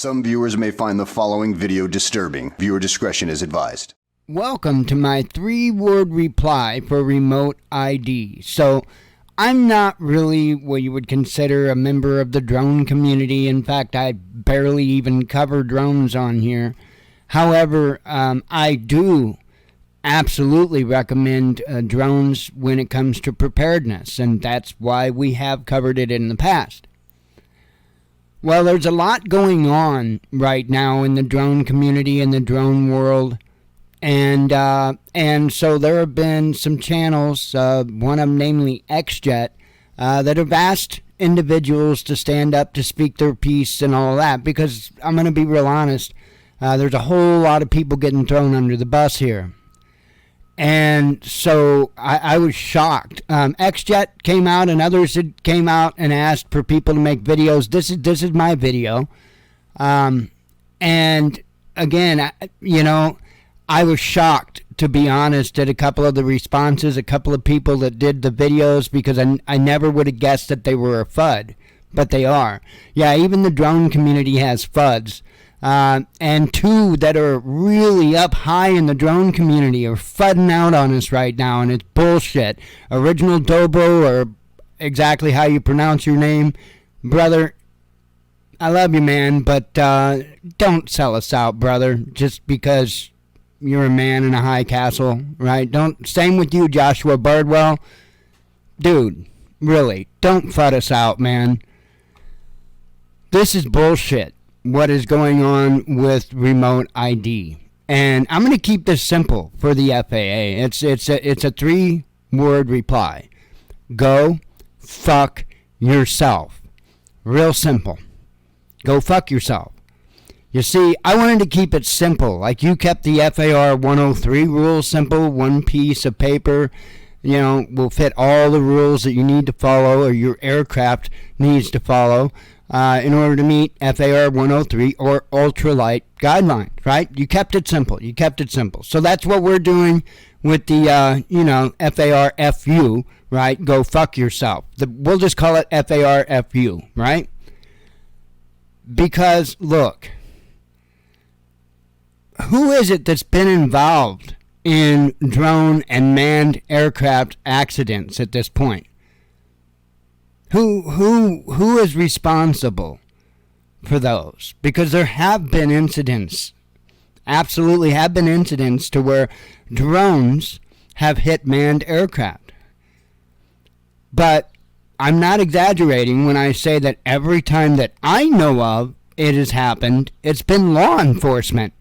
Some viewers may find the following video disturbing. Viewer discretion is advised. Welcome to my 3-word reply for remote ID. So, I'm not really what you would consider a member of the drone community. In fact, I barely even cover drones on here. However, I do absolutely recommend drones when it comes to preparedness, and that's why we have covered it in the past. Well, there's a lot going on right now in the drone community, in the drone world, and so there have been some channels, one of them namely Xjet, that have asked individuals to stand up to speak their piece and all that, because I'm going to be real honest, there's a whole lot of people getting thrown under the bus here. And so I was shocked. Xjet came out and others came out and asked for people to make videos. This is my video. And again, I was shocked, to be honest, at a couple of the responses, a couple of people that did the videos, because I never would have guessed that they were a FUD, but they are. Yeah, even the drone community has FUDs. And two that are really up high in the drone community are fudding out on us right now, and it's bullshit. Original Dobo, or exactly how you pronounce your name, brother, I love you, man, but don't sell us out, brother, just because you're a man in a high castle, right? Same with you, Joshua Bardwell. Dude, really, don't FUD us out, man. This is bullshit. What is going on with remote ID. And I'm going to keep this simple for the FAA. It's a 3-word reply. Go fuck yourself. Real simple. Go fuck yourself. You see, I wanted to keep it simple. Like you kept the FAR 103 rules simple. One piece of paper, will fit all the rules that you need to follow, or your aircraft needs to follow. In order to meet FAR 103 or ultralight guidelines, right? You kept it simple. So that's what we're doing with the, FAR FU, right? Go fuck yourself. We'll just call it FAR FU, right? Because, look, who is it that's been involved in drone and manned aircraft accidents at this point? Who is responsible for those? Because there have been incidents, absolutely have been incidents to where drones have hit manned aircraft. But I'm not exaggerating when I say that every time that I know of it has happened, it's been law enforcement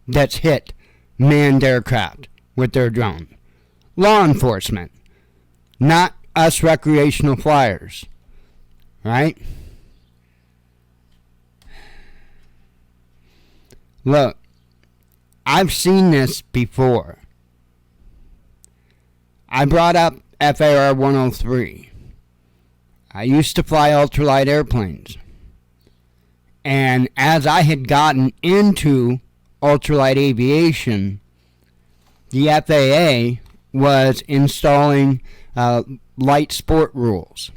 that's hit manned aircraft with their drone. Law enforcement, not us recreational flyers. Right? Look, I've seen this before. I brought up FAR 103. I used to fly ultralight airplanes. And as I had gotten into ultralight aviation, the FAA was installing light sport rules.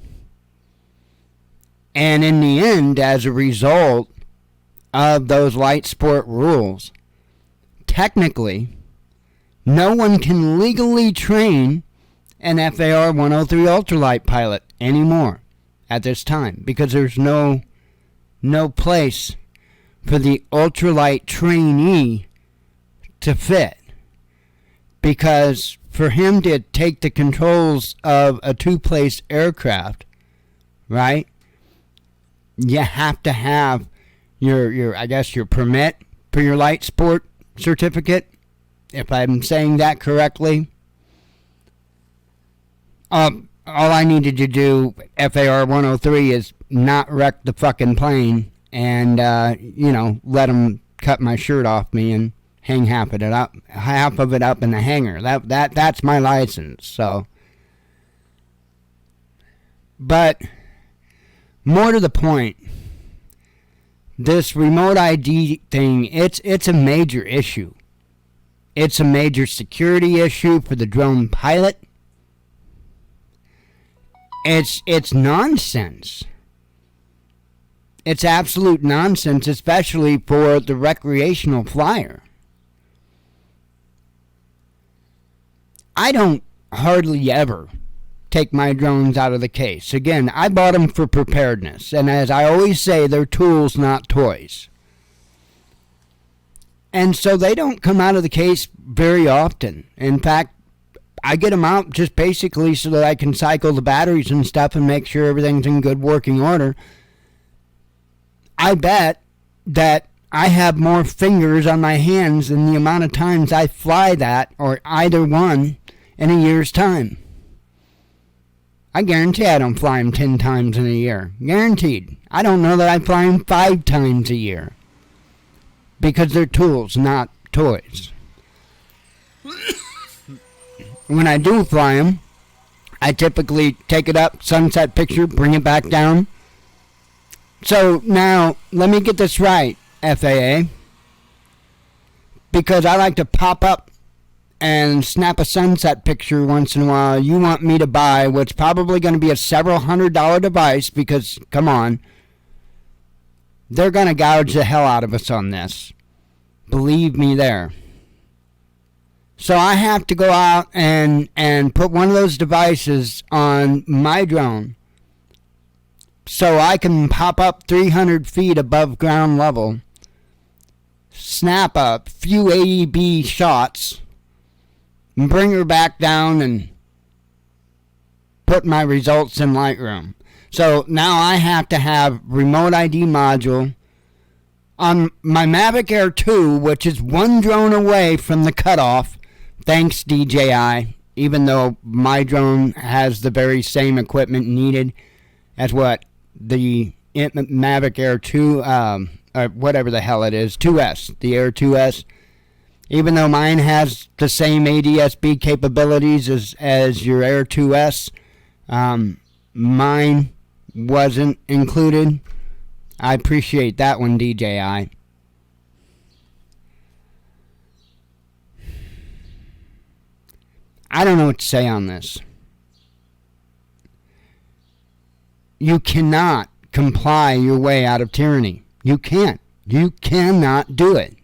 And in the end, as a result of those light sport rules, technically, no one can legally train an FAR 103 ultralight pilot anymore at this time, because there's no place for the ultralight trainee to fit. Because for him to take the controls of a 2-place aircraft, right? You have to have your permit for your light sport certificate, if I'm saying that correctly. All I needed to do, FAR 103, is not wreck the fucking plane and, let them cut my shirt off me and hang half of it up in the hangar. That's my license, so. But more to the point, this remote ID thing, it's a major issue. It's a major security issue for the drone pilot. It's nonsense. It's absolute nonsense, especially for the recreational flyer. I don't hardly ever take my drones out of the case. Again, I bought them for preparedness, and as I always say, they're tools, not toys. And so they don't come out of the case very often. In fact, I get them out just basically so that I can cycle the batteries and stuff and make sure everything's in good working order. I bet that I have more fingers on my hands than the amount of times I fly that, or either one, in a year's time. I guarantee I don't fly them 10 times in a year. Guaranteed. I don't know that I fly them 5 times a year. Because they're tools, not toys. When I do fly them, I typically take it up, sunset picture, bring it back down. So now, let me get this right, FAA. Because I like to pop up and snap a sunset picture once in a while. You want me to buy what's probably going to be a several $100 device because, come on, they're going to gouge the hell out of us on this. Believe me there. So I have to go out and put one of those devices on my drone so I can pop up 300 feet above ground level, snap a few AEB shots, and bring her back down and put my results in Lightroom. So now I have to have remote ID module on my Mavic Air 2, which is one drone away from the cutoff. Thanks, DJI, even though my drone has the very same equipment needed as what the Mavic Air 2, or whatever the hell it is, 2S, the Air 2S. Even though mine has the same ADS-B capabilities as your Air 2S, mine wasn't included. I appreciate that one, DJI. I don't know what to say on this. You cannot comply your way out of tyranny. You can't. You cannot do it.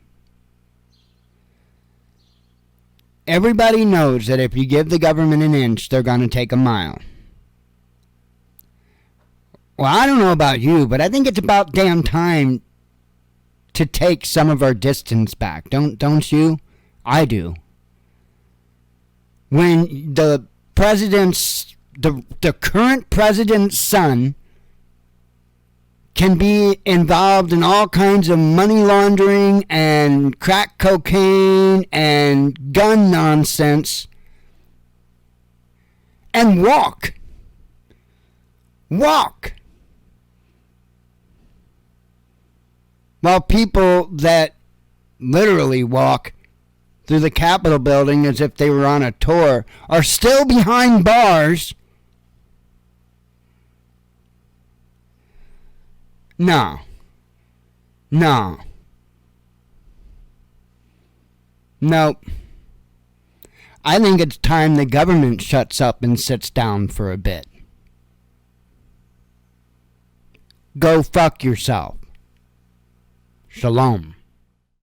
Everybody knows that if you give the government an inch, they're going to take a mile. Well, I don't know about you, but I think it's about damn time to take some of our distance back. Don't you? I do. When the current president's son can be involved in all kinds of money laundering and crack cocaine and gun nonsense and walk while people that literally walk through the Capitol building as if they were on a tour are still behind bars. No. Nope. I think it's time the government shuts up and sits down for a bit. Go fuck yourself. Shalom.